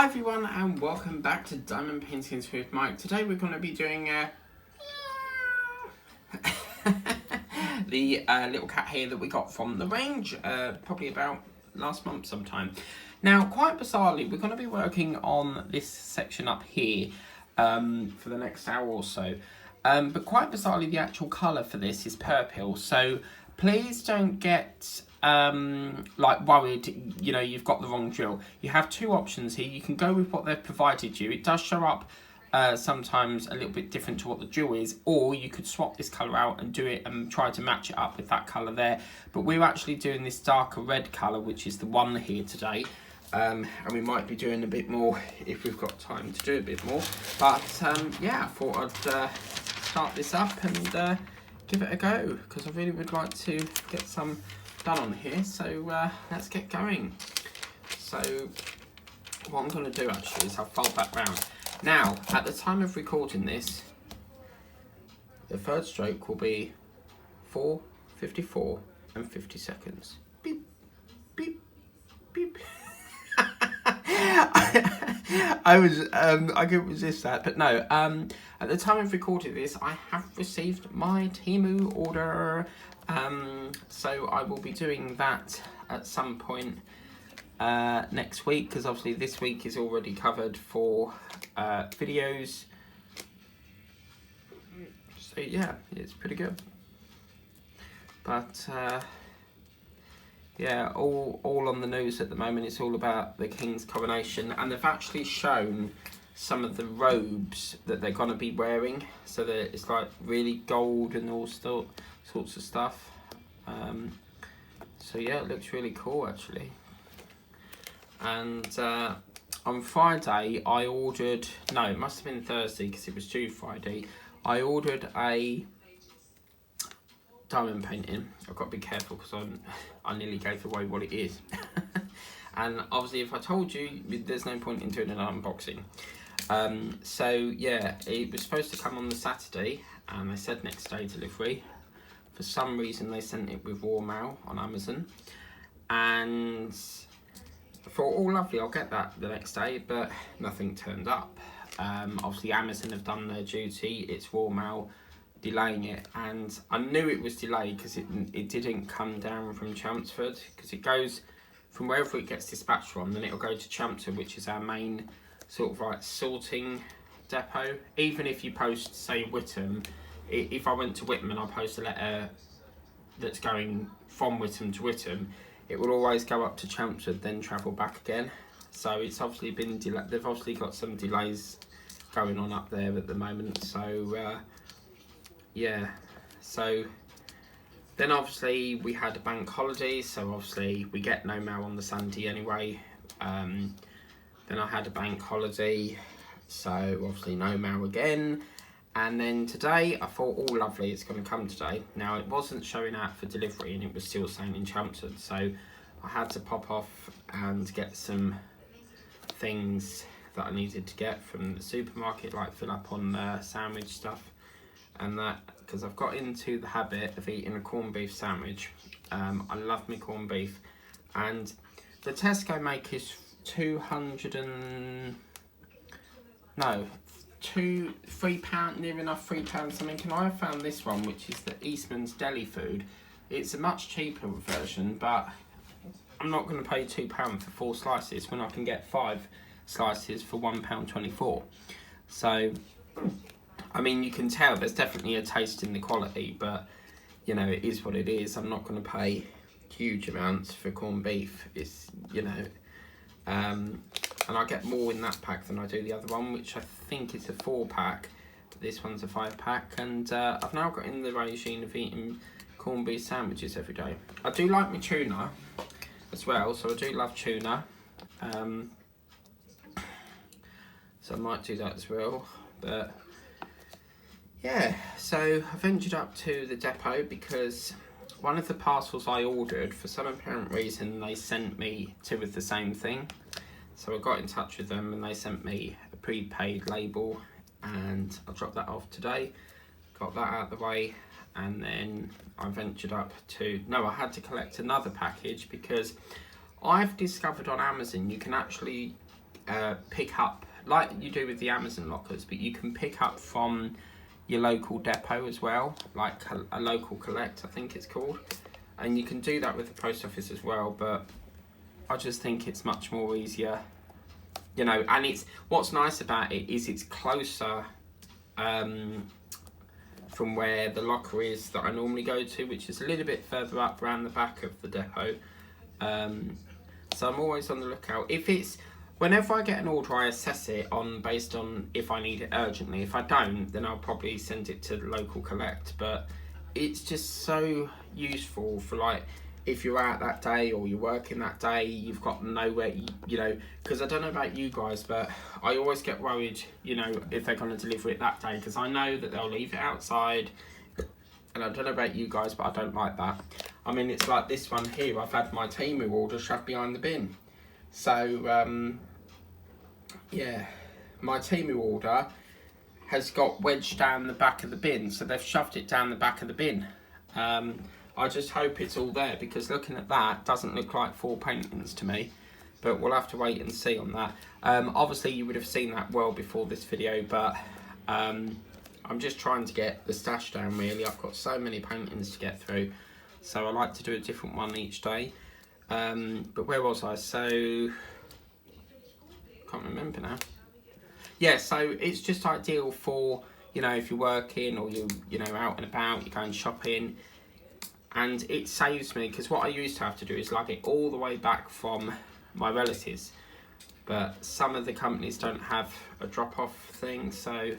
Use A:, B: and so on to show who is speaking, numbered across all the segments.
A: everyone and welcome back to Diamond Paintings with Mike. Today we're going to be doing the little cat here that we got from the range probably about last month sometime. Now, quite bizarrely, we're going to be working on this section up here for the next hour or so. But quite bizarrely, the actual colour for this is purple. So please don't get like worried, you know, you've got the wrong drill. You have two options here. You can go with what they've provided you. It does show up sometimes a little bit different to what the drill is, or you could swap this colour out and do it and try to match it up with that colour there. But we're actually doing this darker red colour, which is the one here today. And we might be doing a bit more if we've got time to do a bit more. But yeah, I thought I'd start this up and give it a go, because I really would like to get some done on here. So let's get going. So what I'm going to do actually is I'll fold that round. Now, at the time of recording this, the third stroke will be 4, 54 and 50 seconds. Beep, beep, beep. I couldn't resist that, but no. At the time of recording this, I have received my Temu order. So I will be doing that at some point next week, because obviously this week is already covered for videos. So yeah, it's pretty good. But yeah, all on the news at the moment. It's all about the King's coronation, and they've actually shown some of the robes that they're going to be wearing. So that it's like really gold and all sorts of stuff. So yeah, it looks really cool actually. And on Friday I ordered, no, it must have been Thursday because it was due Friday. I ordered a diamond painting. I've got to be careful because I nearly gave away what it is. And obviously if I told you, there's no point in doing an unboxing. So yeah, it was supposed to come on the Saturday and they said next day delivery. For some reason they sent it with raw mail on Amazon, and I thought, oh lovely, I'll get that the next day, but nothing turned up. Obviously Amazon have done their duty, it's raw mail, delaying it, and I knew it was delayed because it didn't come down from Chelmsford, because it goes from wherever it gets dispatched from, then it'll go to Chelmsford, which is our main sort of like sorting depot. Even if you post, say, Whittam, if I went to Whittam and I post a letter that's going from Whittam to Whittam, it will always go up to Chelmsford, then travel back again. So it's obviously been delayed. They've obviously got some delays going on up there at the moment. So yeah, so then obviously we had a bank holiday, so obviously we get no mail on the Sunday anyway. Then I had a bank holiday, so obviously no mail again. And then today, I thought, oh lovely, it's going to come today. Now, it wasn't showing out for delivery and it was still saying in Chelmsford. So I had to pop off and get some things that I needed to get from the supermarket, like fill up on sandwich stuff and that, because I've got into the habit of eating a corned beef sandwich. I love my corned beef. And the Tesco make is £3 near enough £3 something, and I found this one, which is the Eastman's Deli Food. It's a much cheaper version, but I'm not going to pay £2 for 4 slices when I can get 5 slices for £1.24. So I mean, you can tell there's definitely a taste in the quality, but you know, it is what it is. I'm not going to pay huge amounts for corned beef. It's, you know, and I get more in that pack than I do the other one, which I think is a 4-pack. This one's a 5-pack, and I've now got in the regime of eating corned beef sandwiches every day. I do like my tuna as well, so I do love tuna. So I might do that as well. But yeah, so I ventured up to the depot because one of the parcels I ordered, for some apparent reason, they sent me 2 of the same thing. So I got in touch with them and they sent me a prepaid label, and I dropped that off today, got that out of the way, and then I ventured up to, no, I had to collect another package because I've discovered on Amazon you can actually pick up, like you do with the Amazon lockers, but you can pick up from your local depot as well, like a local collect, I think it's called. And you can do that with the post office as well, but I just think it's much more easier, you know. And it's, what's nice about it is it's closer from where the locker is that I normally go to, which is a little bit further up around the back of the depot. So I'm always on the lookout. If it's, whenever I get an order, I assess it based on if I need it urgently. If I don't, then I'll probably send it to the local collect. But it's just so useful for, like, if you're out that day or you're working that day, you've got nowhere, you know, because I don't know about you guys, but I always get worried, you know, if they're going to deliver it that day, because I know that they'll leave it outside. And I don't know about you guys, but I don't like that. I mean, it's like this one here, I've had my Temu order shoved behind the bin. So, yeah, my Temu order has got wedged down the back of the bin, so they've shoved it down the back of the bin. I just hope it's all there, because looking at that doesn't look like 4 paintings to me, but we'll have to wait and see on that. Obviously you would have seen that well before this video, but I'm just trying to get the stash down really. I've got so many paintings to get through, so I like to do a different one each day. But where was I? So, can't remember now. Yeah, so it's just ideal for, you know, if you're working or you know, out and about, you're going shopping. And it saves me, because what I used to have to do is lug it all the way back from my relatives. But some of the companies don't have a drop-off thing, so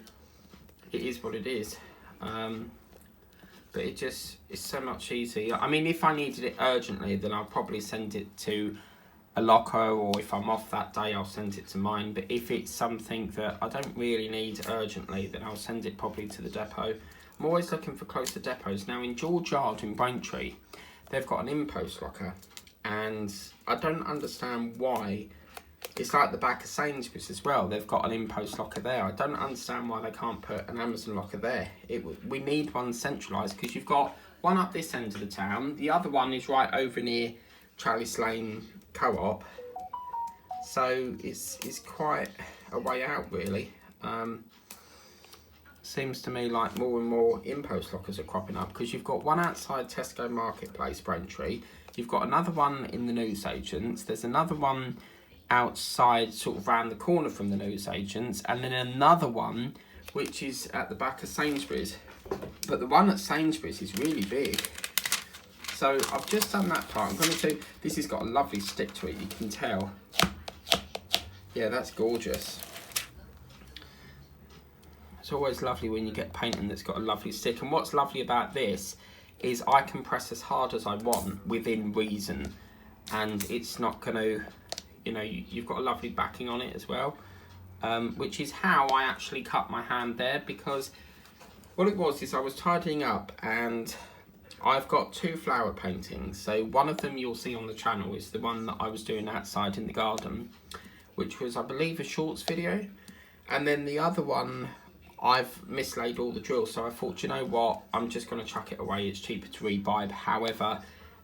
A: it is what it is. But it's so much easier. I mean, if I needed it urgently, then I'll probably send it to a locker, or if I'm off that day, I'll send it to mine. But if it's something that I don't really need urgently, then I'll send it probably to the depot. I'm always looking for closer depots. Now in George Yard in Braintree, they've got an in-post locker, and I don't understand why. It's like the back of Sainsbury's as well. They've got an in-post locker there. I don't understand why they can't put an Amazon locker there. We need one centralised, because you've got one up this end of the town. The other one is right over near Chalice Lane Co-op. So it's quite a way out really. Seems to me like more and more in-post lockers are cropping up, because you've got one outside Tesco Marketplace, Braintree. You've got another one in the newsagents. There's another one outside, sort of round the corner from the newsagents, and then another one which is at the back of Sainsbury's. But the one at Sainsbury's is really big. So I've just done that part. I'm going to do, this has got a lovely stick to it, you can tell. Yeah, that's gorgeous. It's always lovely when you get painting that's got a lovely stick. And what's lovely about this is I can press as hard as I want within reason, and it's not going to, you know, you've got a lovely backing on it as well, which is how I actually cut my hand there, because what it was is I was tidying up and I've got 2 flower paintings. So one of them you'll see on the channel is the one that I was doing outside in the garden, which was, I believe, a shorts video. And then the other one, I've mislaid all the drills, so I thought, you know what, I'm just going to chuck it away. It's cheaper to rebuy. However,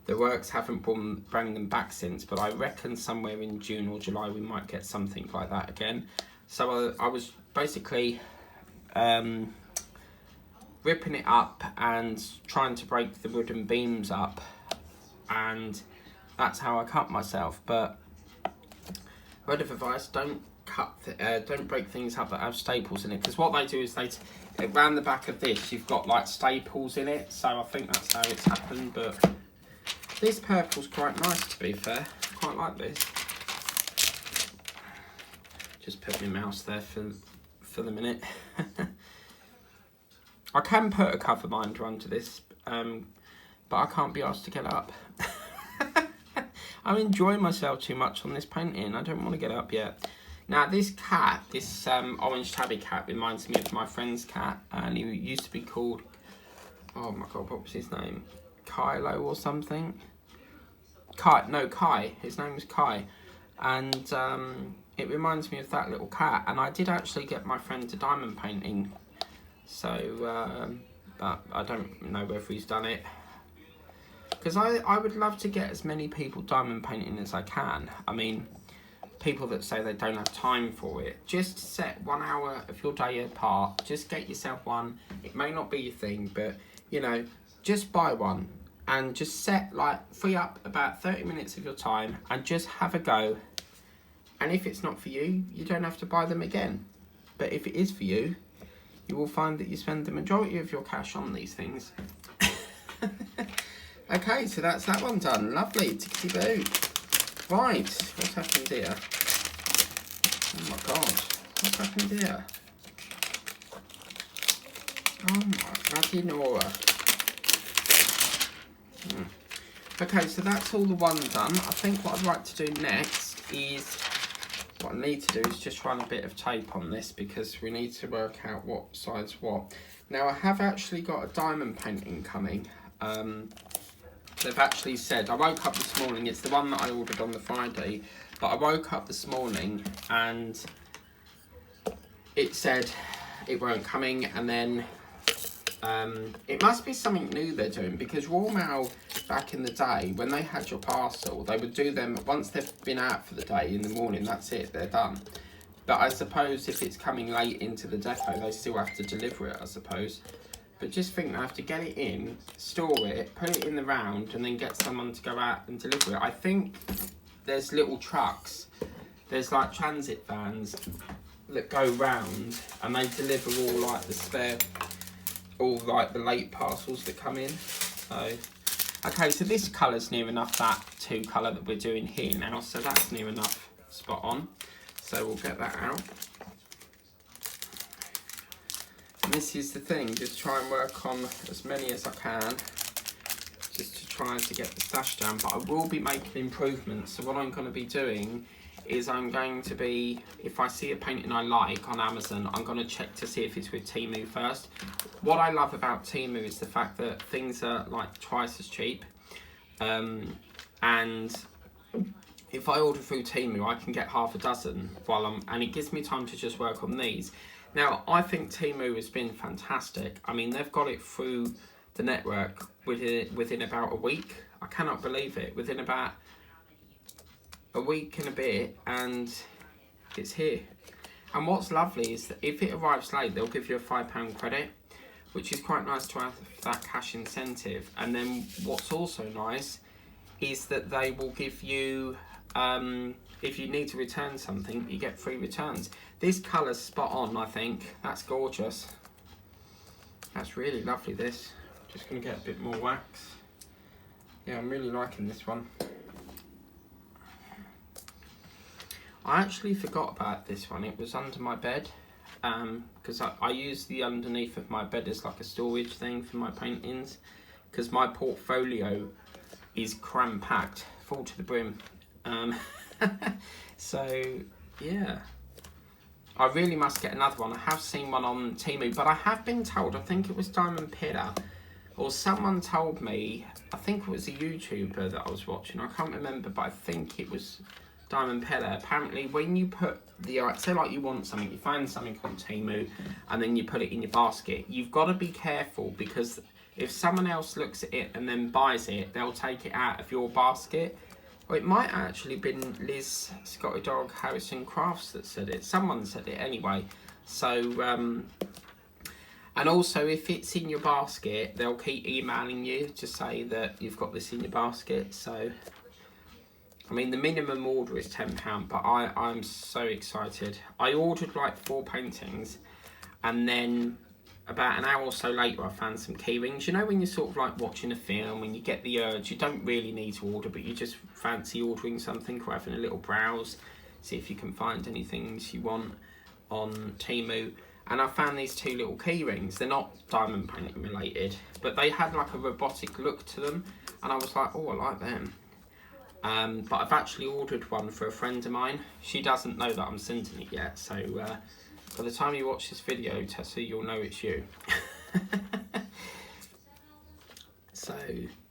A: the works haven't brought them back since, but I reckon somewhere in June or July we might get something like that again. So I was basically ripping it up and trying to break the wooden beams up, and that's how I cut myself. But word of advice, don't break things up that have staples in it, because what they do is around the back of this you've got like staples in it, so I think that's how it's happened. But this purple's quite nice, to be fair. I quite like this. Just put my mouse there for the minute. I can put a cover binder under this, but I can't be asked to get up. I'm enjoying myself too much on this painting. I don't want to get up yet. Now this cat, this orange tabby cat, reminds me of my friend's cat, and he used to be called, oh my god, what was his name? Kylo or something? Kai. His name was Kai. And it reminds me of that little cat. And I did actually get my friend a diamond painting. So, but I don't know whether he's done it. Because I would love to get as many people diamond painting as I can. I mean, people that say they don't have time for it, just set 1 hour of your day apart. Just get yourself one. It may not be your thing, but you know, just buy one and just free up about 30 minutes of your time and just have a go. And if it's not for you, you don't have to buy them again. But if it is for you, you will find that you spend the majority of your cash on these things. Okay, so that's that one done. Lovely, tickety boo. Right, what's happened here? Oh my god, what's happened here? Oh my bloody Nora. Okay, so that's all the one done. I think what I'd like to do next is, what I need to do is just run a bit of tape on this because we need to work out what side's what. Now I have actually got a diamond painting coming. They've actually said, I woke up this morning, it's the one that I ordered on the Friday, but I woke up this morning and it said it weren't coming, and then it must be something new they're doing, because Royal Mail back in the day, when they had your parcel, they would do them once they've been out for the day in the morning, that's it, they're done. But I suppose if it's coming late into the depot, they still have to deliver it, I suppose. But just think, I have to get it in, store it, put it in the round, and then get someone to go out and deliver it. I think there's little trucks, there's like transit vans that go round, and they deliver all like the spare, all like the late parcels that come in. So, okay, so this colour's near enough that 2 colour that we're doing here now, so that's near enough spot on. So we'll get that out. And this is the thing, just try and work on as many as I can, just to try to get the stash down. But I will be making improvements. So what I'm going to be doing is I'm going to be, if I see a painting I like on Amazon, I'm going to check to see if it's with Temu first. What I love about Temu is the fact that things are like twice as cheap. And if I order through Temu, I can get half a dozen and it gives me time to just work on these. Now, I think Temu has been fantastic. I mean, they've got it through the network within about a week. I cannot believe it. Within about a week and a bit, and it's here. And what's lovely is that if it arrives late, they'll give you a £5 credit, which is quite nice to have that cash incentive. And then what's also nice is that they will give you, if you need to return something, you get free returns. This colour's spot on, I think. That's gorgeous. That's really lovely, this. Just going to get a bit more wax. Yeah, I'm really liking this one. I actually forgot about this one. It was under my bed. Because I use the underneath of my bed as like a storage thing for my paintings. Because my portfolio is cram-packed, full to the brim. So, yeah. I really must get another one. I have seen one on Temu, but I have been told, I think it was Diamond Pillar, or someone told me, I think it was a YouTuber that I was watching, I can't remember, but I think it was Diamond Pillar. Apparently, when you put the, say like you want something, you find something on Temu, and then you put it in your basket, you've got to be careful, because if someone else looks at it and then buys it, they'll take it out of your basket. Well, it might actually been Liz Scotty Dog Harrison Crafts that said it. Someone said it anyway. So, and also if it's in your basket, they'll keep emailing you to say that you've got this in your basket. So, I mean, the minimum order is £10, but I'm so excited. I ordered like 4 paintings, and then about an hour or so later I found some key rings. You know when you're sort of like watching a film and you get the urge, you don't really need to order, but you just fancy ordering something or having a little browse, see if you can find anything you want on Temu. And I found these 2 little key rings. They're not diamond painting related, but they had like a robotic look to them, and I was like, oh, I like them. But I've actually ordered one for a friend of mine. She doesn't know that I'm sending it yet, so by the time you watch this video, Tessa, you'll know it's you. So,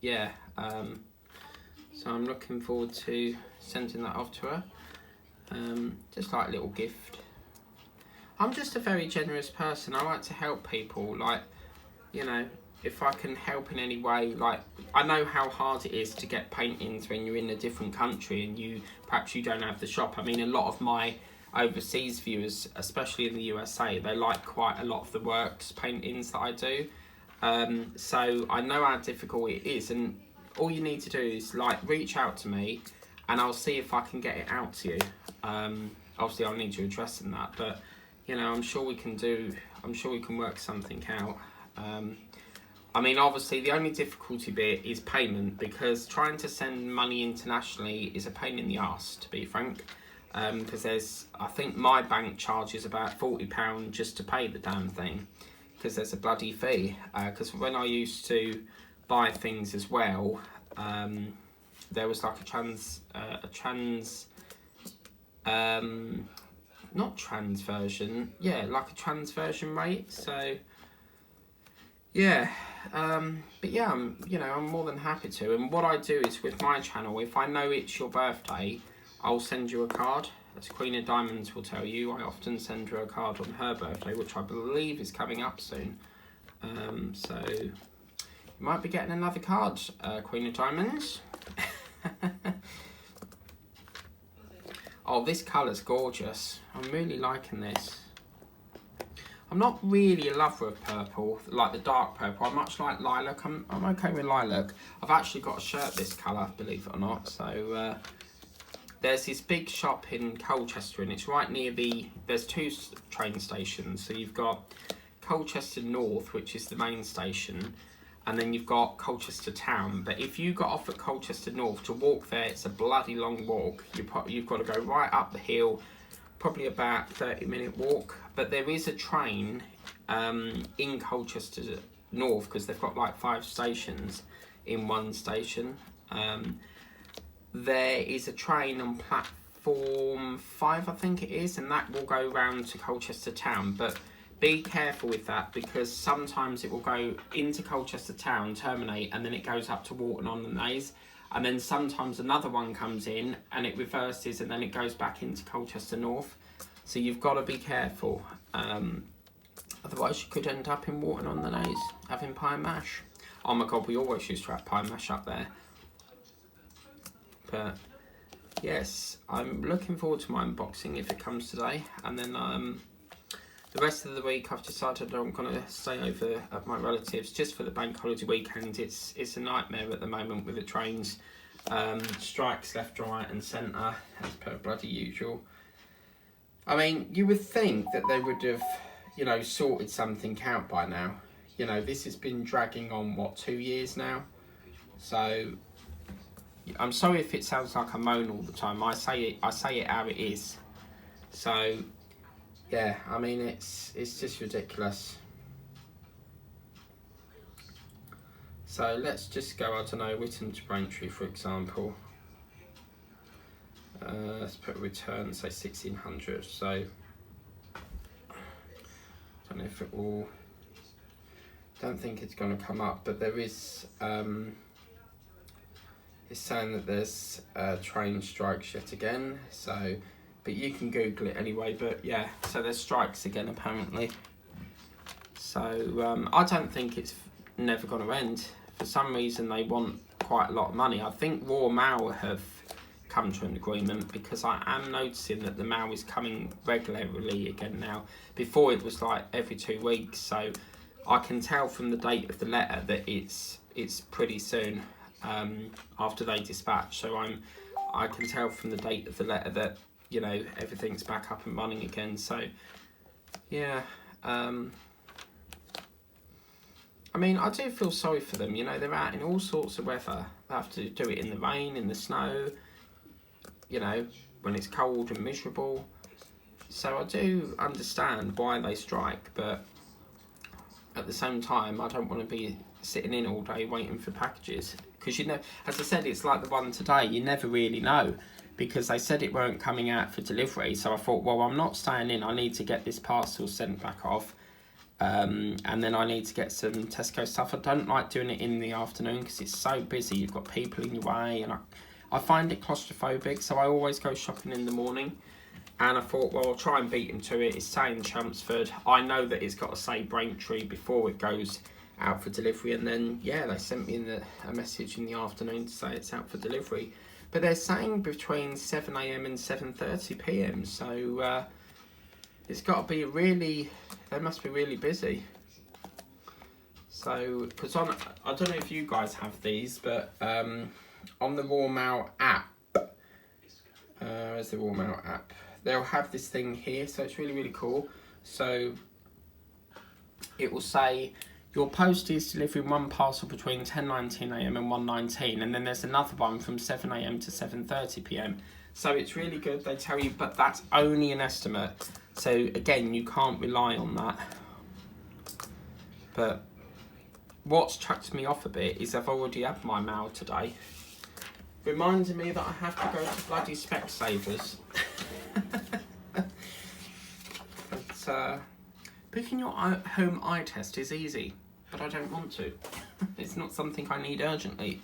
A: yeah. So I'm looking forward to sending that off to her. Just like a little gift. I'm just a very generous person. I like to help people. Like, you know, if I can help in any way, like, I know how hard it is to get paintings when you're in a different country and perhaps you don't have the shop. I mean, a lot of my overseas viewers, especially in the USA, they like quite a lot of the works paintings that I do. So I know how difficult it is, and all you need to do is like reach out to me and I'll see if I can get it out to you. Obviously I'll need your address and that, but you know, I'm sure we can work something out. I mean, obviously the only difficulty bit is payment, because trying to send money internationally is a pain in the arse, to be frank. Because I think my bank charges about £40 just to pay the damn thing, because there's a bloody fee. Because when I used to buy things as well, there was like not transversion, yeah, like a transversion rate. So yeah, but yeah, I'm more than happy to. And what I do is with my channel, if I know it's your birthday, I'll send you a card. As Queen of Diamonds will tell you, I often send her a card on her birthday, which I believe is coming up soon. So you might be getting another card, Queen of Diamonds. Oh, this colour's gorgeous. I'm really liking this. I'm not really a lover of purple, like the dark purple. I much like lilac. I'm okay with lilac. I've actually got a shirt this colour, believe it or not. So there's this big shop in Colchester, and it's right near there's two train stations. So you've got Colchester North, which is the main station, and then you've got Colchester Town. But if you got off at Colchester North, to walk there, it's a bloody long walk. You've got to go right up the hill, probably about 30-minute walk. But there is a train in Colchester North, because they've got like 5 stations in one station. There is a train on platform 5, I think it is, and that will go round to Colchester Town. But be careful with that, because sometimes it will go into Colchester Town, terminate, and then it goes up to Warton-on-the-Naze. And then sometimes another one comes in and it reverses, and then it goes back into Colchester North. So you've got to be careful. Otherwise you could end up in Warton-on-the-Naze having pie and mash. Oh my god, we always used to have pie and mash up there. But yes, I'm looking forward to my unboxing if it comes today. And then the rest of the week I've decided I'm going to stay over at my relatives just for the bank holiday weekend. It's a nightmare at the moment with the trains. Strikes left, right and centre, as per bloody usual. I mean, you would think that they would have, sorted something out by now. This has been dragging on, 2 years now? So I'm sorry if it sounds like I moan all the time. I say it how it is. So yeah, I mean, it's just ridiculous. So let's just go, I don't know, Whitton to Braintree, for example. Let's put return, say 1600. So I don't know if it will. Don't think it's going to come up, but there is. It's saying that there's train strikes yet again. So. But you can Google it anyway. But yeah, so there's strikes again apparently. So I don't think it's never going to end. For some reason they want quite a lot of money. I think Royal Mail have come to an agreement, because I am noticing that the mail is coming regularly again now. Before it was like every 2 weeks. So I can tell from the date of the letter that it's pretty soon after they dispatch. So I can tell from the date of the letter that everything's back up and running again. So yeah, I mean, I do feel sorry for them. They're out in all sorts of weather. They have to do it in the rain, in the snow, when it's cold and miserable. So I do understand why they strike, but at the same time I don't want to be sitting in all day waiting for packages, because as I said, it's like the one today, you never really know, because they said it weren't coming out for delivery. So I thought, well, I'm not staying in, I need to get this parcel sent back off, and then I need to get some Tesco stuff. I don't like doing it in the afternoon because it's so busy, you've got people in your way, and I find it claustrophobic, so I always go shopping in the morning. And I thought, well, I'll try and beat him to it. It's saying Chelmsford. I know that it's got to say Braintree before it goes out for delivery, and then yeah, they sent me a message in the afternoon to say it's out for delivery. But they're saying between 7 a.m. and 7:30 p.m. So it's got to be really, they must be really busy. So, because I don't know if you guys have these, but on the Royal Mail app, where's the Royal Mail app? They'll have this thing here, so it's really, really cool. So it will say your post is delivering one parcel between 10:19 a.m. and 1:19, and then there's another one from 7 a.m. to 7:30 p.m. So it's really good. They tell you, but that's only an estimate. So again, you can't rely on that. But what's chucked me off a bit is I've already had my mail today, reminding me that I have to go to bloody Specsavers. But booking your home eye test is easy, but I don't want to. It's not something I need urgently.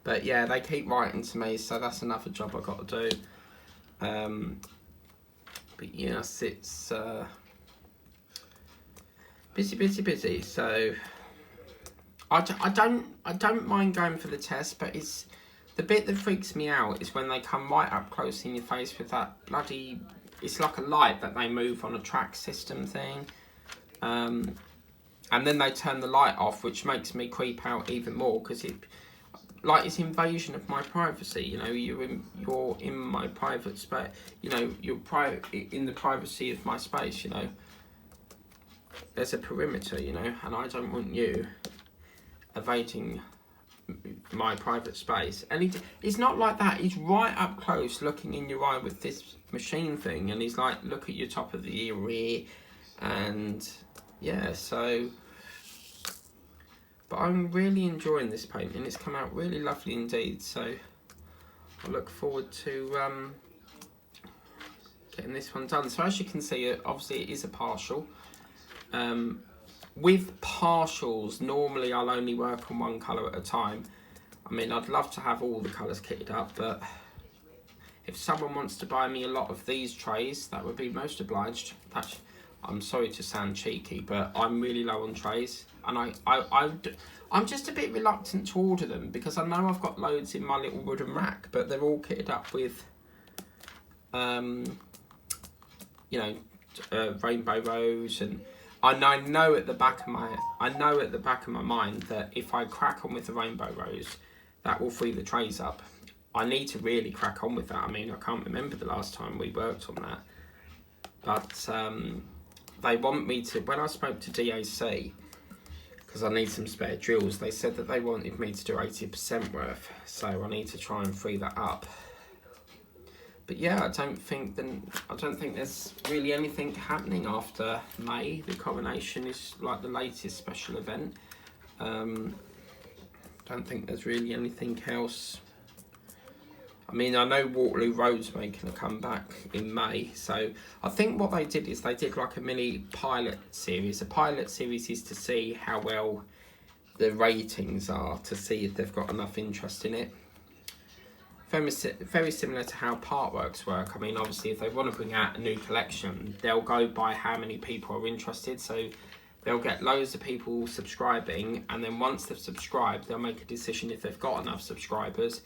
A: But yeah, they keep writing to me, so that's another job I've got to do. But yes, it's busy. So I don't mind going for the test, but it's the bit that freaks me out is when they come right up close in your face with that bloody, it's like a light that they move on a track system thing, and then they turn the light off, which makes me creep out even more, because it's invasion of my privacy. You know, you're in my private space. You know, you're in the privacy of my space. You know, there's a perimeter. You know, and I don't want you evading my private space. And it's not like that. He's right up close, looking in your eye with this machine thing, and he's like, look at your top of the ear, and yeah. So. But I'm really enjoying this painting. It's come out really lovely indeed. So I look forward to getting this one done. So as you can see, obviously it is a partial. With partials, normally I'll only work on one colour at a time. I mean, I'd love to have all the colours kitted up, but if someone wants to buy me a lot of these trays, that would be most obliged. I'm sorry to sound cheeky, but I'm really low on trays, and I'm just a bit reluctant to order them, because I know I've got loads in my little wooden rack, but they're all kitted up with, you know, rainbow rose, and I know at the back of my mind that if I crack on with the rainbow rose, that will free the trays up. I need to really crack on with that. I mean, I can't remember the last time we worked on that, but they want me to, when I spoke to DAC, because I need some spare drills, they said that they wanted me to do 80% worth, so I need to try and free that up. But yeah, I don't think there's really anything happening after May. The coronation is like the latest special event. Don't think there's really anything else. I mean, I know Waterloo Road's making a comeback in May, so I think what they did is they did like a mini pilot series. A pilot series is to see how well the ratings are, to see if they've got enough interest in it. Very similar to how Partworks work. I mean, obviously, if they want to bring out a new collection, they'll go by how many people are interested. So they'll get loads of people subscribing, and then once they've subscribed, they'll make a decision if they've got enough subscribers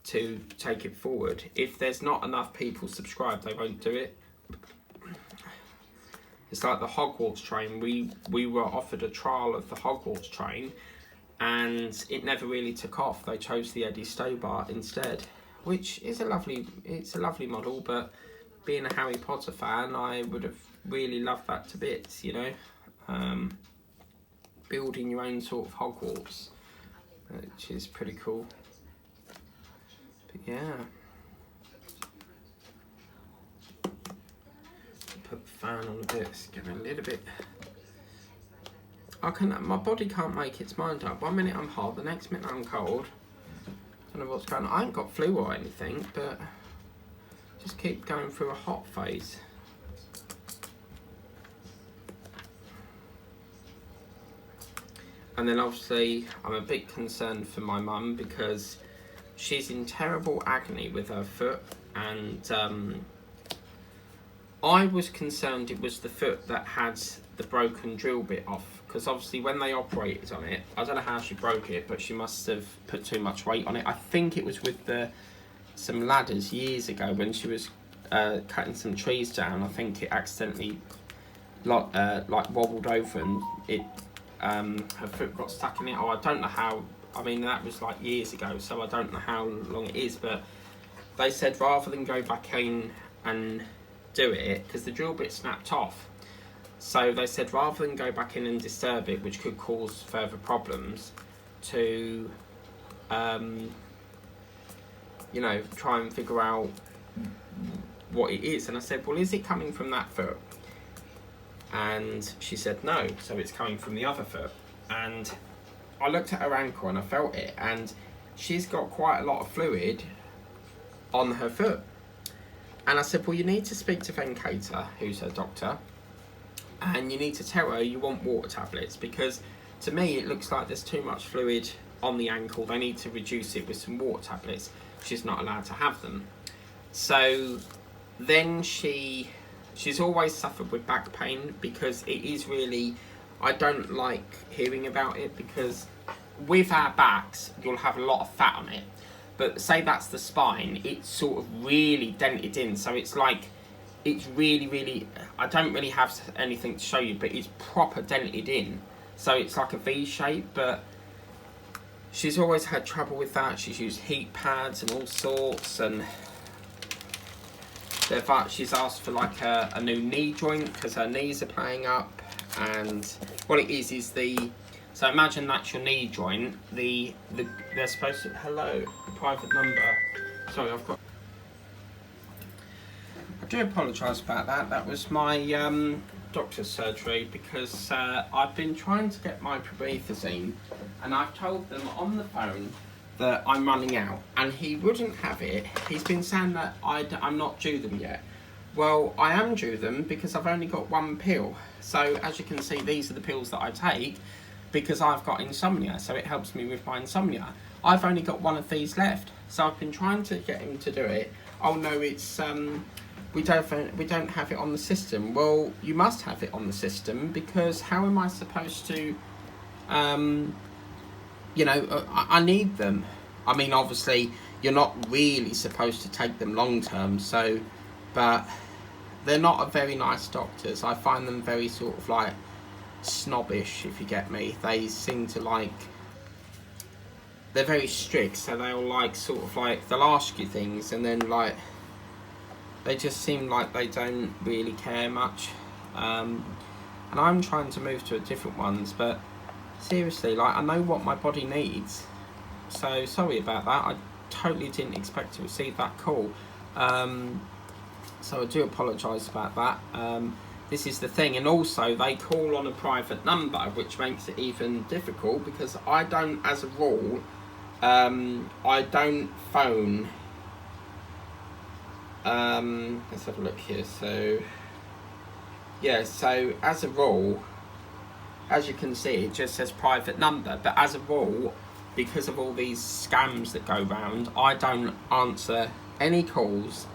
A: to take it forward. If there's not enough people subscribed, they won't do it. It's like the Hogwarts train. We were offered a trial of the Hogwarts train, and it never really took off. They chose the Eddie Stobart instead, which is a lovely model, but being a Harry Potter fan, I would have really loved that to bits, you know. Building your own sort of Hogwarts, which is pretty cool. But yeah, put the fan on a bit. It's getting a little bit. My body can't make its mind up. 1 minute I'm hot, the next minute I'm cold. Don't know what's going on. I ain't got flu or anything, but just keep going through a hot phase. And then obviously I'm a bit concerned for my mum, because she's in terrible agony with her foot, and I was concerned it was the foot that had the broken drill bit off, because obviously when they operated on it, I don't know how she broke it, but she must have put too much weight on it. I think it was with some ladders years ago when she was cutting some trees down. I think it accidentally like wobbled over and it her foot got stuck in it. Or I don't know how. I mean, that was like years ago, so I don't know how long it is. But they said rather than go back in and do it, because the drill bit snapped off, so they said rather than go back in and disturb it, which could cause further problems, to you know, try and figure out what it is. And I said, well, is it coming from that foot? And she said no, so it's coming from the other foot. And I looked at her ankle and I felt it, and she's got quite a lot of fluid on her foot. And I said, well, you need to speak to Kitten, who's her doctor, and you need to tell her you want water tablets, because to me it looks like there's too much fluid on the ankle. They need to reduce it with some water tablets. She's not allowed to have them. So then she's always suffered with back pain, because it is really, I don't like hearing about it, because with our backs you'll have a lot of fat on it, but say that's the spine, it's sort of really dented in, so it's like, it's really, I don't really have anything to show you, but it's proper dented in, so it's like a V shape. But she's always had trouble with that. She's used heat pads and all sorts, and she's asked for like a new knee joint because her knees are playing up. And what it is so imagine that's your knee joint. They're supposed to, hello, private number. Sorry, I do apologise about that. That was my doctor's surgery, because I've been trying to get my promethazine, and I've told them on the phone that I'm running out, and he wouldn't have it. He's been saying that I'm not due them yet. Well, I am due them because I've only got one pill. So as you can see, these are the pills that I take because I've got insomnia, so it helps me with my insomnia. I've only got one of these left, so I've been trying to get him to do it. Oh no, it's we don't have it on the system. Well, you must have it on the system, because how am I supposed to you know, I need them. I mean, obviously you're not really supposed to take them long term, so, but they're not a very nice doctors. I find them very sort of like snobbish, if you get me. They seem to like, they're very strict, so they'll like sort of like, they'll ask you things and then like, they just seem like they don't really care much. And I'm trying to move to different ones, but seriously, like, I know what my body needs. So sorry about that. I totally didn't expect to receive that call. So I do apologise about that. This is the thing, and also they call on a private number, which makes it even difficult, because I don't, as a rule, I don't phone. Let's have a look here. So yeah, so as a rule, as you can see, it just says private number, but as a rule, because of all these scams that go round, I don't answer any calls,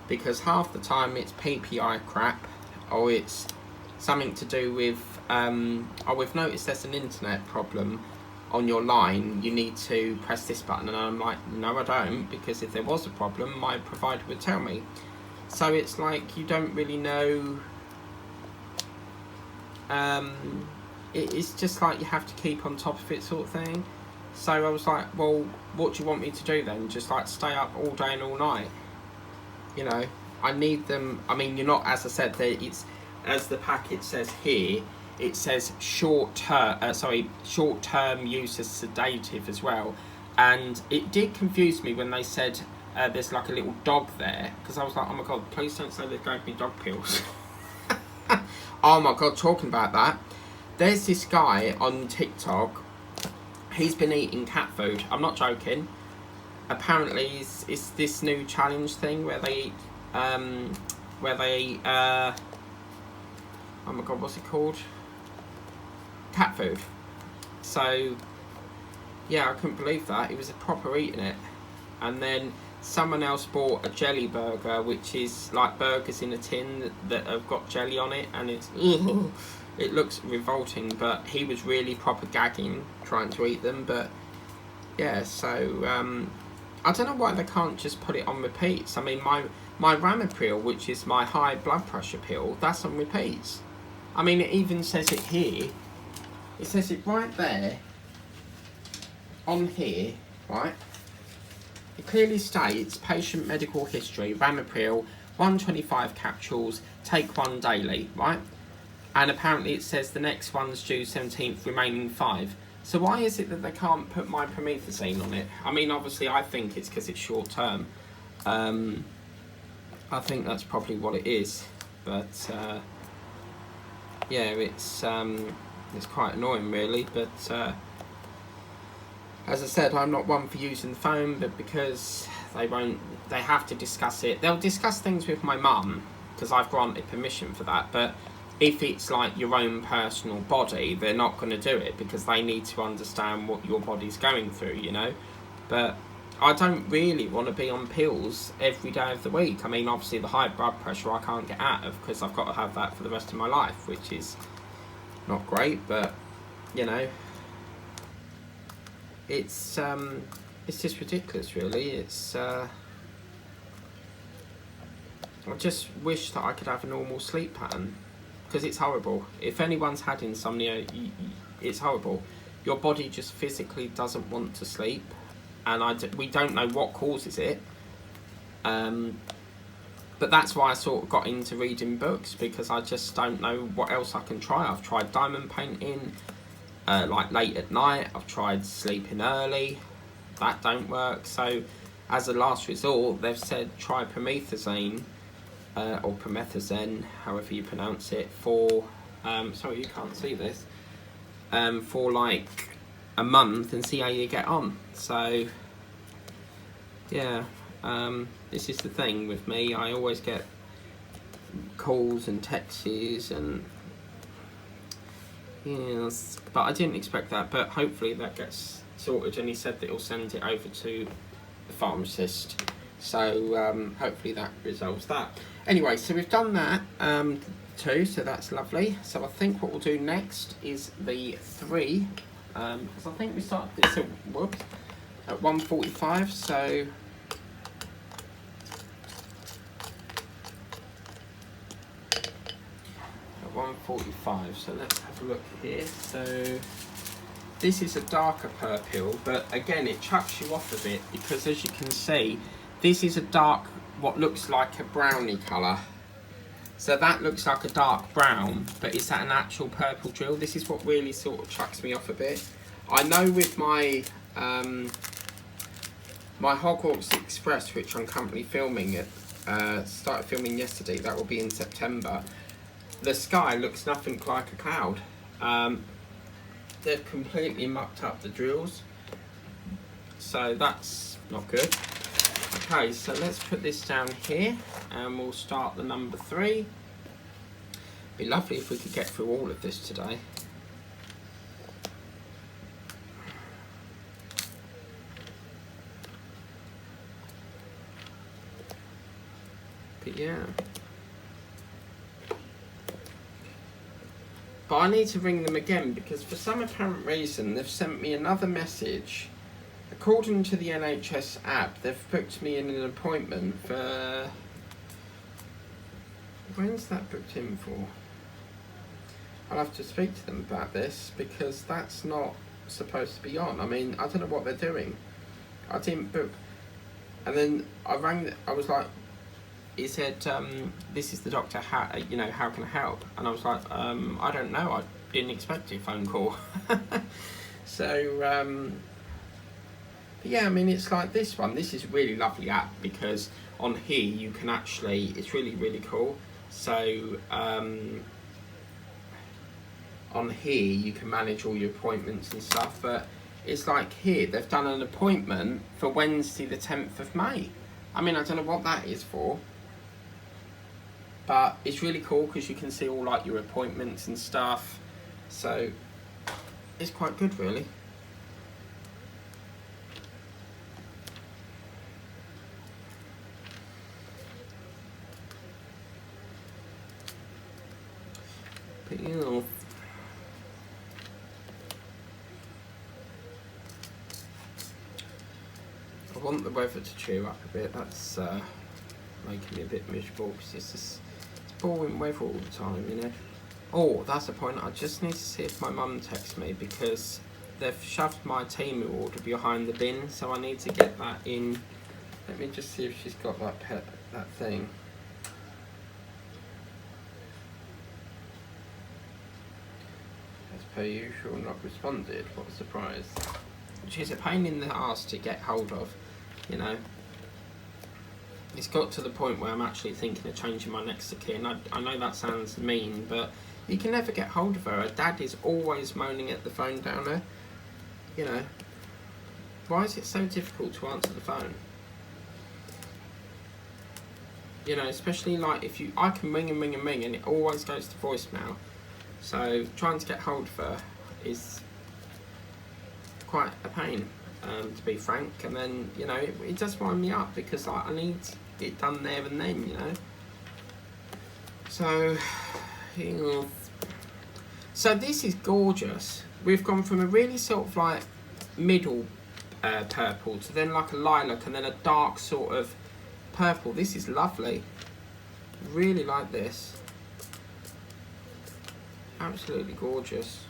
A: because half the time it's PPI crap, or it's something to do with oh, we've noticed there's an internet problem on your line, you need to press this button, and I'm like, no I don't, because if there was a problem my provider would tell me. So it's like, you don't really know, it's just like you have to keep on top of it, sort of thing. So I was like, well, what do you want me to do then? Just like stay up all day and all night? You know, I need them. I mean, you're not, as I said, it's, as the packet says here, it says short-term use as sedative as well. And it did confuse me when they said there's like a little dog there, because I was like, oh my god, please don't say they've gave me dog pills. Oh my god, talking about that, there's this guy on TikTok, he's been eating cat food. I'm not joking. Apparently it's this new challenge thing where they eat oh my god, what's it called? Cat food. So yeah, I couldn't believe that. He was proper eating it. And then someone else bought a jelly burger, which is like burgers in a tin that have got jelly on it, and it's it looks revolting. But he was really proper gagging trying to eat them. But yeah, so I don't know why they can't just put it on repeats. I mean, my Ramipril, which is my high blood pressure pill, that's on repeats. I mean, it even says it here. It says it right there on here, right? It clearly states patient medical history, Ramipril, 125 capsules, take one daily, right? And apparently it says the next one's due 17th, remaining 5. So why is it that they can't put my promethazine on it? I mean, obviously I think it's because it's short term. I think that's probably what it is. But yeah, it's quite annoying really. But as I said, I'm not one for using the phone, but because they have to discuss it. They'll discuss things with my mum, because I've granted permission for that, but if it's like your own personal body, they're not going to do it, because they need to understand what your body's going through, you know. But I don't really want to be on pills every day of the week. I mean, obviously the high blood pressure I can't get out of, because I've got to have that for the rest of my life, which is not great, but, you know, it's just ridiculous, really. It's I just wish that I could have a normal sleep pattern, because it's horrible. If anyone's had insomnia, it's horrible. Your body just physically doesn't want to sleep, and we don't know what causes it. But that's why I sort of got into reading books, because I just don't know what else I can try. I've tried diamond painting, like late at night. I've tried sleeping early. That don't work. So as a last resort, they've said try promethazine, or promethazine, however you pronounce it, for, sorry you can't see this, for like a month and see how you get on. So yeah, this is the thing with me. I always get calls and texts and yes, but I didn't expect that. But hopefully that gets sorted, and he said that he'll send it over to the pharmacist, so hopefully that resolves that. Anyway, so we've done that too, so that's lovely. So I think what we'll do next is the 3, because I think we started this at 1:45, so at 1:45. So let's have a look here. So this is a darker purple, but again it chucks you off a bit, because as you can see, this is a dark, what looks like a brownie colour. So that looks like a dark brown, but is that an actual purple drill? This is what really sort of chucks me off a bit. I know with my my Hogwarts Express, which I'm currently filming started filming yesterday, that will be in September, the sky looks nothing like a cloud. They've completely mucked up the drills, so that's not good. Okay, so let's put this down here and we'll start the number 3. Be lovely if we could get through all of this today. But yeah. But I need to ring them again, because for some apparent reason they've sent me another message. According to the NHS app, they've booked me in an appointment for... When's that booked in for? I'll have to speak to them about this, because that's not supposed to be on. I mean, I don't know what they're doing. I didn't book... And then I rang... I was like... He said, this is the doctor, how can I help? And I was like, I don't know, I didn't expect a phone call. So... But yeah, I mean, it's like this one. This is a really lovely app, because on here you can actually, it's really, really cool. So on here you can manage all your appointments and stuff, but it's like here, they've done an appointment for Wednesday the 10th of May. I mean, I don't know what that is for, but it's really cool because you can see all like your appointments and stuff. So it's quite good, really. But you know, I want the weather to cheer up a bit. That's making me a bit miserable because it's boring weather all the time, you know. Oh, that's the point. I just need to see if my mum texts me because they've shoved my Temu order behind the bin, so I need to get that in. Let me just see if she's got that thing. As per usual, not responded. What a surprise. She's a pain in the arse to get hold of, you know. It's got to the point where I'm actually thinking of changing my next of kin. I know that sounds mean, but you can never get hold of her. Her dad is always moaning at the phone down there. You know, why is it so difficult to answer the phone? You know, especially like if I can ring and ring and ring and it always goes to voicemail. So trying to get hold of her is quite a pain, to be frank. And then, you know, it does wind me up because like, I need it done there and then, you know. So, you know. So this is gorgeous. We've gone from a really sort of like middle purple to then like a lilac and then a dark sort of purple. This is lovely. Really like this. Absolutely gorgeous.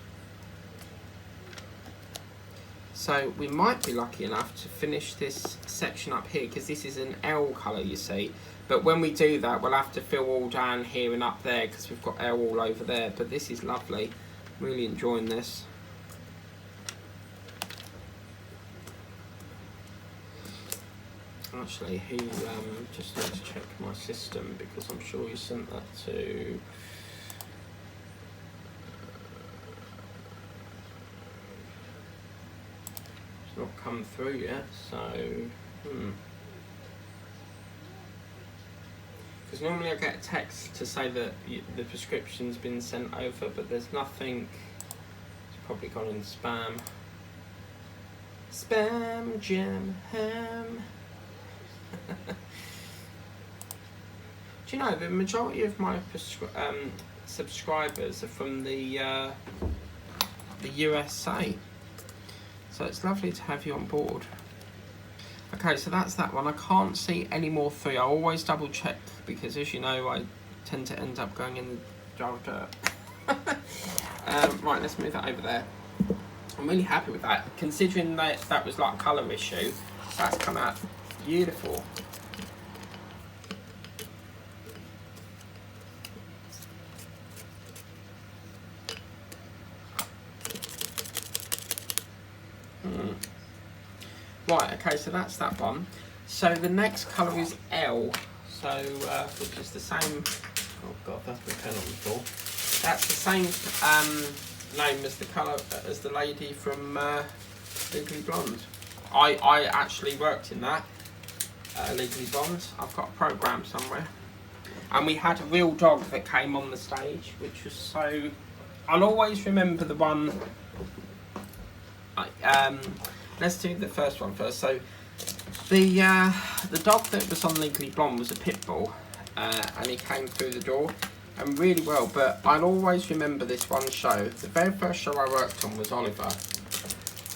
A: So we might be lucky enough to finish this section up here because this is an L colour, you see. But when we do that, we'll have to fill all down here and up there because we've got L all over there. But this is lovely. Really enjoying this. Actually, he just needs to check my system because I'm sure he sent that to... It's not come through yet, so... Because normally I get a text to say that the prescription's been sent over, but there's nothing. It's probably gone in spam. Spam jam ham. Do you know the majority of my subscribers are from the USA? So it's lovely to have you on board. Okay, so that's that one. I can't see any more 3. I always double check because, as you know, I tend to end up going in the jar of dirt. Right, let's move that over there. I'm really happy with that. Considering that was like a colour issue, that's come out beautiful. Right, okay, so that's that one. So the next colour is L, so which is the same. Oh god, that's the pen on the floor. That's the same name as the colour as the lady from Legally Blonde. I actually worked in that Legally Blonde. I've got a programme somewhere, and we had a real dog that came on the stage, which was so. I'll always remember the one. Let's do the first one first. So the dog that was on Legally Blonde was a pit bull, and he came through the door and really well. But I'll always remember this one show. The very first show I worked on was Oliver,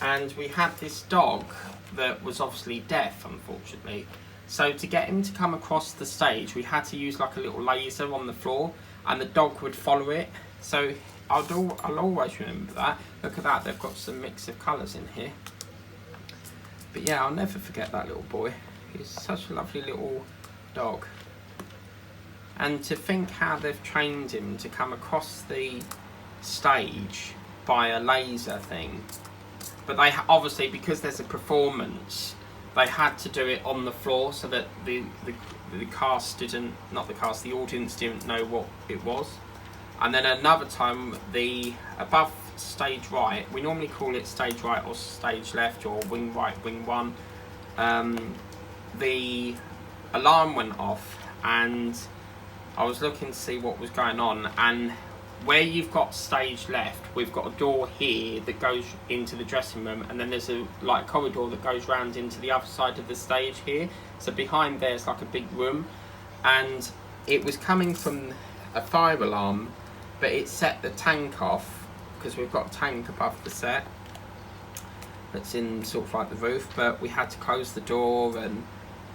A: and we had this dog that was obviously deaf, unfortunately. So to get him to come across the stage, we had to use like a little laser on the floor, and the dog would follow it. So I'll always remember that. Look at that, they've got some mix of colours in here. But yeah, I'll never forget that little boy. He's such a lovely little dog. And to think how they've trained him to come across the stage by a laser thing. But they obviously, because there's a performance, they had to do it on the floor so that the cast didn't, not the cast, the audience didn't know what it was. And then another time, the above stage right, we normally call it stage right or stage left or wing right, wing one, the alarm went off and I was looking to see what was going on, and where you've got stage left, we've got a door here that goes into the dressing room, and then there's a like corridor that goes round into the other side of the stage here. So behind there's like a big room, and it was coming from a fire alarm, but it set the tank off, because we've got a tank above the set that's in sort of like the roof, but we had to close the door, and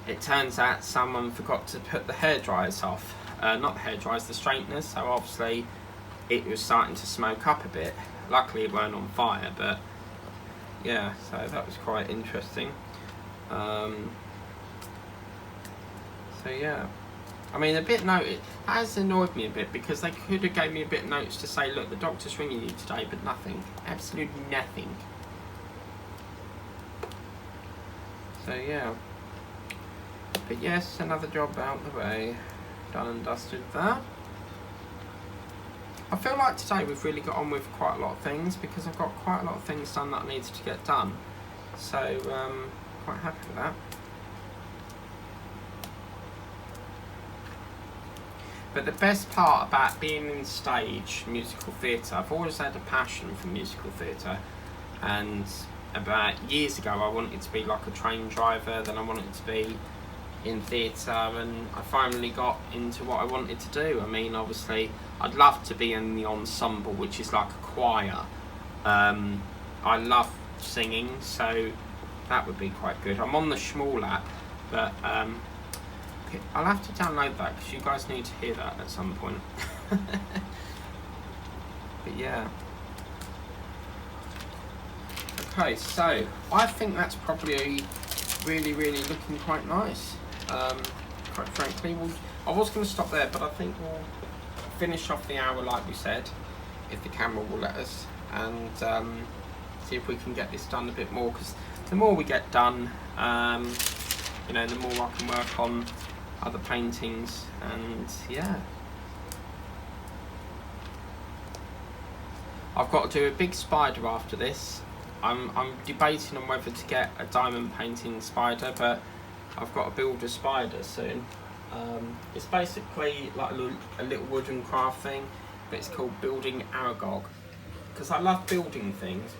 A: it turns out someone forgot to put the hairdryers off. Not the hairdryers, the straighteners, so obviously it was starting to smoke up a bit. Luckily it weren't on fire, but yeah, so that was quite interesting. So yeah, I mean, a bit notice has annoyed me a bit, because they could have gave me a bit of notice to say, look, the doctor's ringing you today, but nothing, absolutely nothing. So yeah, but yes, another job out the way, done and dusted that. I feel like today we've really got on with quite a lot of things, because I've got quite a lot of things done that I needed to get done. So quite happy with that. But the best part about being in stage musical theatre, I've always had a passion for musical theatre, and about years ago I wanted to be like a train driver, then I wanted to be in theatre, and I finally got into what I wanted to do. I mean, obviously I'd love to be in the ensemble, which is like a choir. I love singing, so that would be quite good. I'm on the Schmall app, but I'll have to download that, because you guys need to hear that at some point. But yeah. Okay, so I think that's probably really looking quite nice. Quite frankly, I was going to stop there, but I think we'll finish off the hour like we said, if the camera will let us, and see if we can get this done a bit more, because the more we get done, you know, the more I can work on other paintings, and yeah. I've got to do a big spider after this. I'm debating on whether to get a diamond painting spider, but I've got to build a spider soon. It's basically like a little wooden craft thing, but it's called Building Aragog, because I love building things.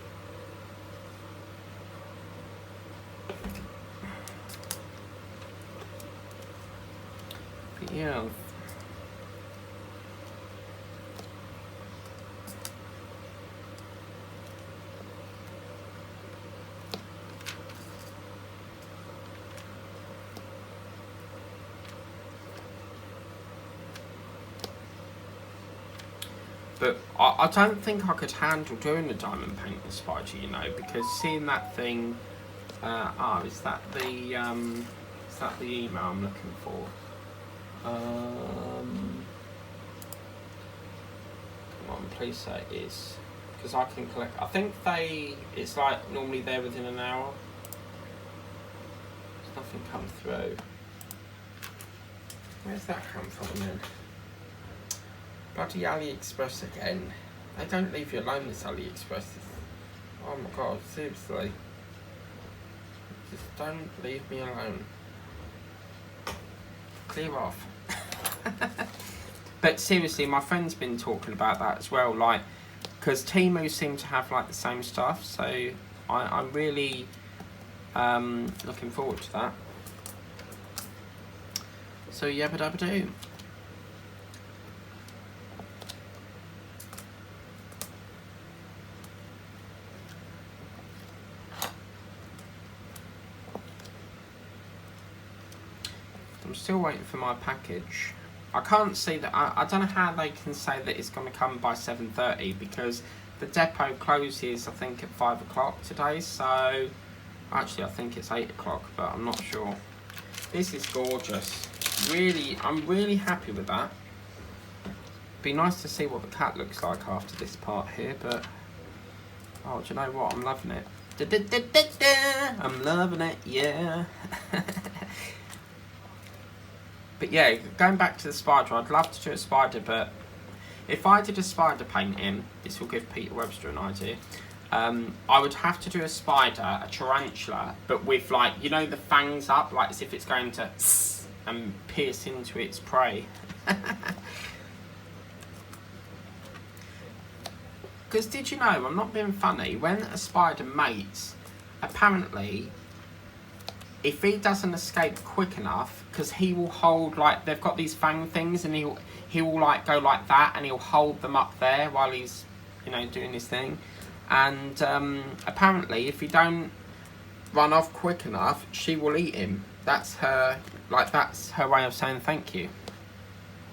A: But yeah. But I don't think I could handle doing the diamond painting spider, you know, because seeing that thing. Is that the email I'm looking for? Come on, please say it is, because I can collect. I think it's like normally there within an hour. There's nothing come through. Where's that come from then? Bloody AliExpress again. They don't leave you alone, this AliExpress. Oh my god, seriously. Just don't leave me alone. Clear off. But seriously, my friend's been talking about that as well, like, because Temu seem to have like the same stuff, so I'm really looking forward to that. So yabba dabba doo. I'm still waiting for my package. I can't see that. I don't know how they can say that it's going to come by 7:30, because the depot closes I think at 5 o'clock today, so actually I think it's 8 o'clock, but I'm not sure. This is gorgeous. Really, I'm really happy with that. Be nice to see what the cat looks like after this part here, but oh, do you know what? I'm loving it. I'm loving it, yeah. But yeah, going back to the spider, I'd love to do a spider, but if I did a spider painting, this will give Peter Webster an idea, I would have to do a spider, a tarantula, but with, like, you know, the fangs up, like as if it's going to and pierce into its prey. Because did you know, I'm not being funny, when a spider mates, apparently if he doesn't escape quick enough, because he will hold, like, they've got these fang things, and he will like go like that, and he'll hold them up there while he's, you know, doing his thing. And apparently, if you don't run off quick enough, she will eat him. That's her, like, that's her way of saying thank you.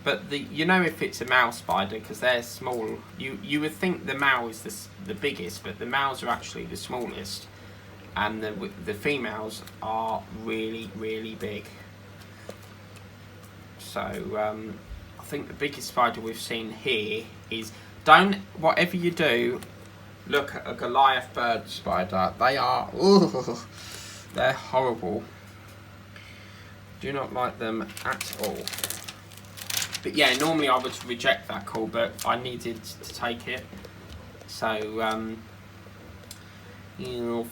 A: But you know, if it's a male spider, because they're small, you would think the male is the biggest, but the males are actually the smallest, and the females are really, really big. So I think the biggest spider we've seen here is, whatever you do, look at a Goliath bird spider. They are, they're horrible. Do not like them at all. But yeah, normally I would reject that call, but I needed to take it. So you know,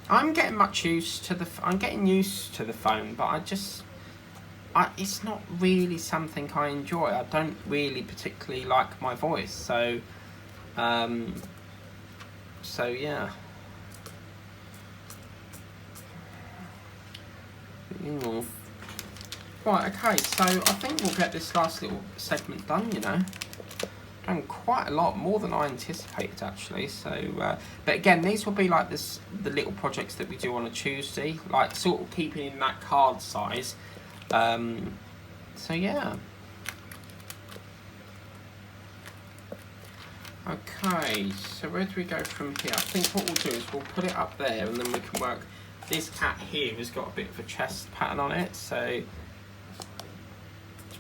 A: I'm getting used to the phone, but it's not really something I enjoy. I don't really particularly like my voice, so yeah. You know. Right, okay, so I think we'll get this last little segment done, you know. Done quite a lot, more than I anticipated, actually. So, but again, these will be like the little projects that we do on a Tuesday, like sort of keeping in that card size. So yeah. Okay, so where do we go from here? I think what we'll do is we'll put it up there, and then we can work. This cat here has got a bit of a chest pattern on it, so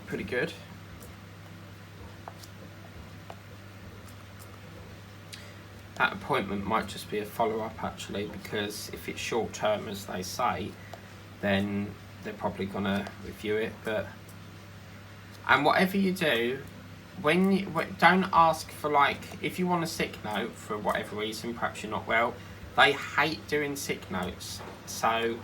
A: pretty good. That appointment might just be a follow-up, actually, because if it's short term, as they say, then they're probably gonna review it. And whatever you do, don't ask for, like, if you want a sick note for whatever reason, perhaps you're not well, they hate doing sick notes. So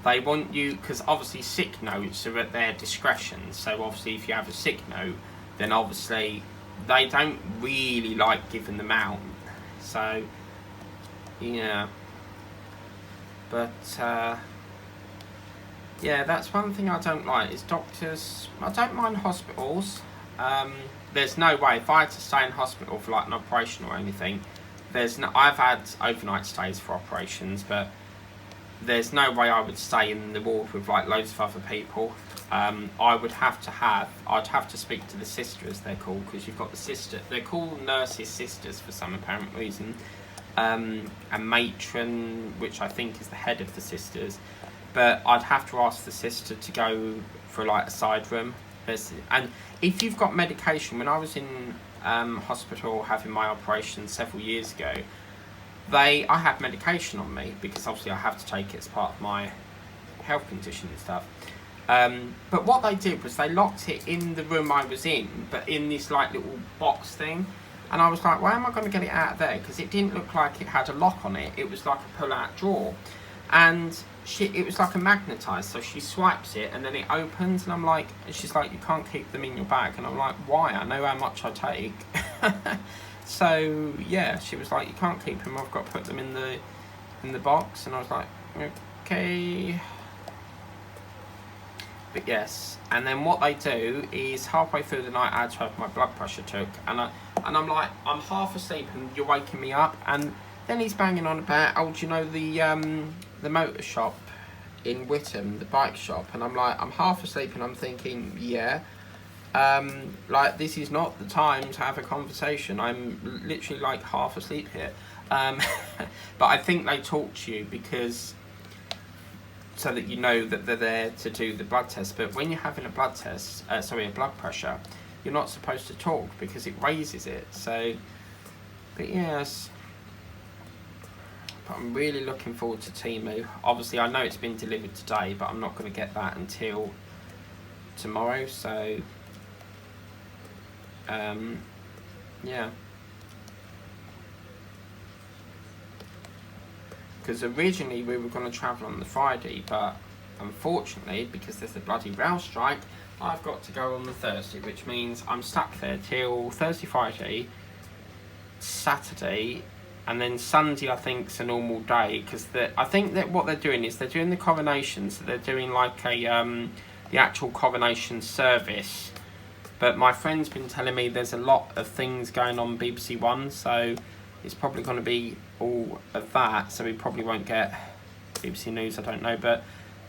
A: they want you, because obviously sick notes are at their discretion, so obviously if you have a sick note, then obviously they don't really like giving them out. So yeah, but yeah, that's one thing I don't like, is doctors. I don't mind hospitals. There's no way, if I had to stay in hospital for like an operation or anything, I've had overnight stays for operations, but there's no way I would stay in the ward with like loads of other people. I'd have to speak to the sister, as they're called, because you've got the sister. They're called nurses' sisters for some apparent reason. A matron, which I think is the head of the sisters. But I'd have to ask the sister to go for like a side room. And if you've got medication, when I was in hospital having my operation several years ago, I had medication on me, because obviously I have to take it as part of my health condition and stuff. But what they did was they locked it in the room I was in, but in this like little box thing. And I was like, why am I going to get it out of there? Because it didn't look like it had a lock on it. It was like a pull-out drawer. And it was like a magnetised, so she swipes it and then it opens, and I'm like, and she's like, you can't keep them in your bag. And I'm like, why? I know how much I take. So yeah, she was like, you can't keep them, I've got to put them in the box. And I was like, okay. But yes, and then what they do is halfway through the night I had to have my blood pressure took, and I'm like, I'm half asleep and you're waking me up, and then he's banging on about, oh, do you know the motor shop in Witham, the bike shop? And I'm like, I'm half asleep and I'm thinking, yeah, like, this is not the time to have a conversation. I'm literally like half asleep here. But I think they talk to you because, so that you know that they're there to do the blood test. But when you're having a blood test, a blood pressure, you're not supposed to talk because it raises it. So, but yes. But I'm really looking forward to Temu. Obviously, I know it's been delivered today, but I'm not going to get that until tomorrow. So, yeah. Because originally we were going to travel on the Friday, but unfortunately, because there's a bloody rail strike, I've got to go on the Thursday, which means I'm stuck there till Thursday, Friday, Saturday, and then Sunday I think's a normal day, because I think that what they're doing is they're doing the coronation, so they're doing like a the actual coronation service. But my friend's been telling me there's a lot of things going on BBC One, so it's probably going to be all of that, so we probably won't get BBC News, I don't know. But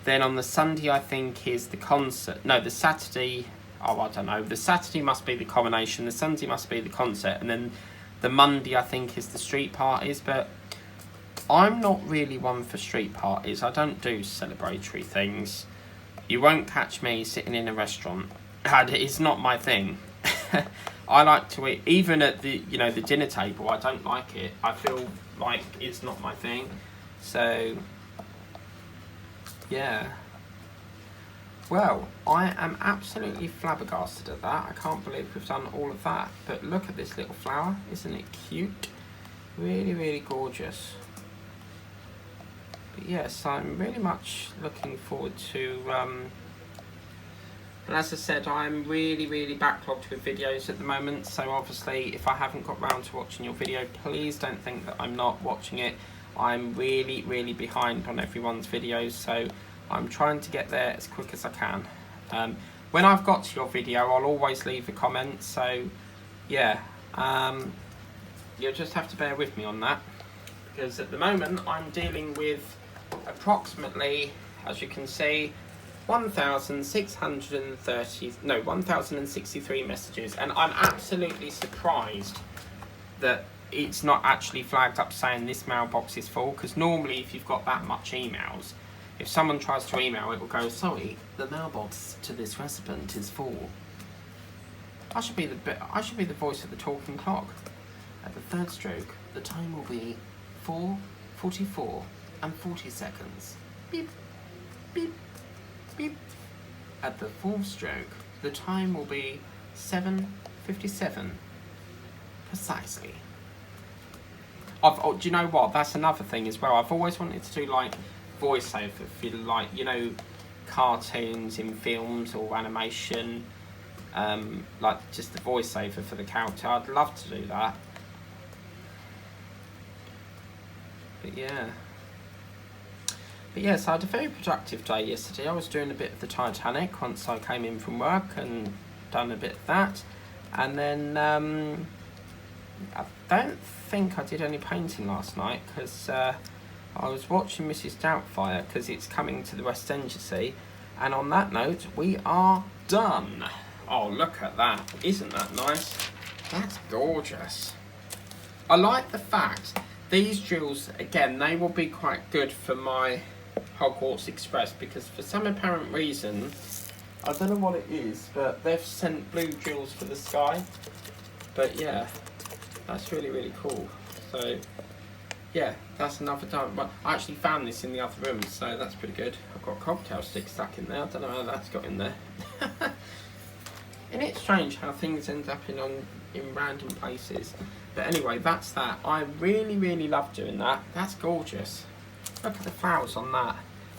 A: then on the Sunday I think is the concert, no, the Saturday, oh I don't know, the Saturday must be the coronation, the Sunday must be the concert, and then the Monday I think is the street parties. But I'm not really one for street parties, I don't do celebratory things. You won't catch me sitting in a restaurant, it's not my thing. I like to eat, even at the the dinner table, I don't like it. I feel like it's not my thing. So yeah. Well, I am absolutely flabbergasted at that. I can't believe we've done all of that. But look at this little flower, isn't it cute? Really, really gorgeous. But yes, I'm really much looking forward to and as I said, I'm really backlogged with videos at the moment, so obviously if I haven't got round to watching your video, please don't think that I'm not watching it. I'm really behind on everyone's videos, so I'm trying to get there as quick as I can. When I've got to your video, I'll always leave a comment, so yeah, you'll just have to bear with me on that, because at the moment I'm dealing with approximately, as you can see, 1,063 messages, and I'm absolutely surprised that it's not actually flagged up saying this mailbox is full, because normally if you've got that much emails, if someone tries to email, it will go, sorry, the mailbox to this recipient is full. I should be the voice of the talking clock. At the third stroke, the time will be 4:44 and 40 seconds. Beep, beep, beep. At the fourth stroke, the time will be 7:57 precisely. Do you know what? That's another thing as well. I've always wanted to do like voiceover for like cartoons in films or animation, like just the voiceover for the character. I'd love to do that. But yeah, so I had a very productive day yesterday. I was doing a bit of the Titanic once I came in from work and done a bit of that. And then I don't think I did any painting last night, because I was watching Mrs. Doubtfire, because it's coming to the West End, you see. And on that note, we are done. Oh, look at that. Isn't that nice? That's gorgeous. I like the fact these drills, again, they will be quite good for my Hogwarts Express, because for some apparent reason, I don't know what it is, but they've sent blue drills for the sky. But yeah, that's really cool. So yeah, that's another time. Well, I actually found this in the other room, so that's pretty good. I've got a cocktail stick stuck in there. I don't know how that's got in there. Isn't it strange how things end up in random places? But anyway, that's that. I really love doing that. That's gorgeous. Look at the flowers on that.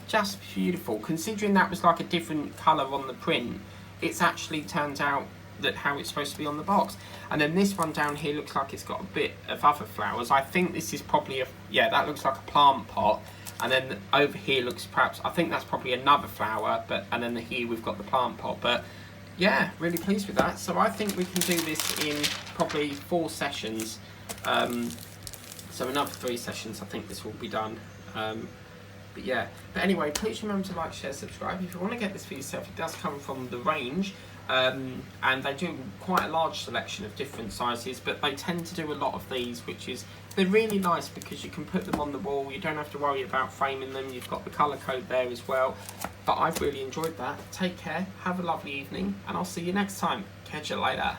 A: Just beautiful. Considering that was like a different colour on the print, it's actually turned out that how it's supposed to be on the box. And then this one down here looks like it's got a bit of other flowers. I think this is probably that looks like a plant pot. And then over here looks perhaps, I think that's probably another flower, and then here we've got the plant pot. But yeah, really pleased with that. So I think we can do this in probably 4 sessions. So another 3 sessions, I think this will be done. But yeah, but anyway, please remember to like, share, subscribe. If you want to get this for yourself, it does come from the range. And they do quite a large selection of different sizes, but they tend to do a lot of these, they're really nice because you can put them on the wall. You don't have to worry about framing them. You've got the colour code there as well. But I've really enjoyed that. Take care, have a lovely evening, and I'll see you next time. Catch you later.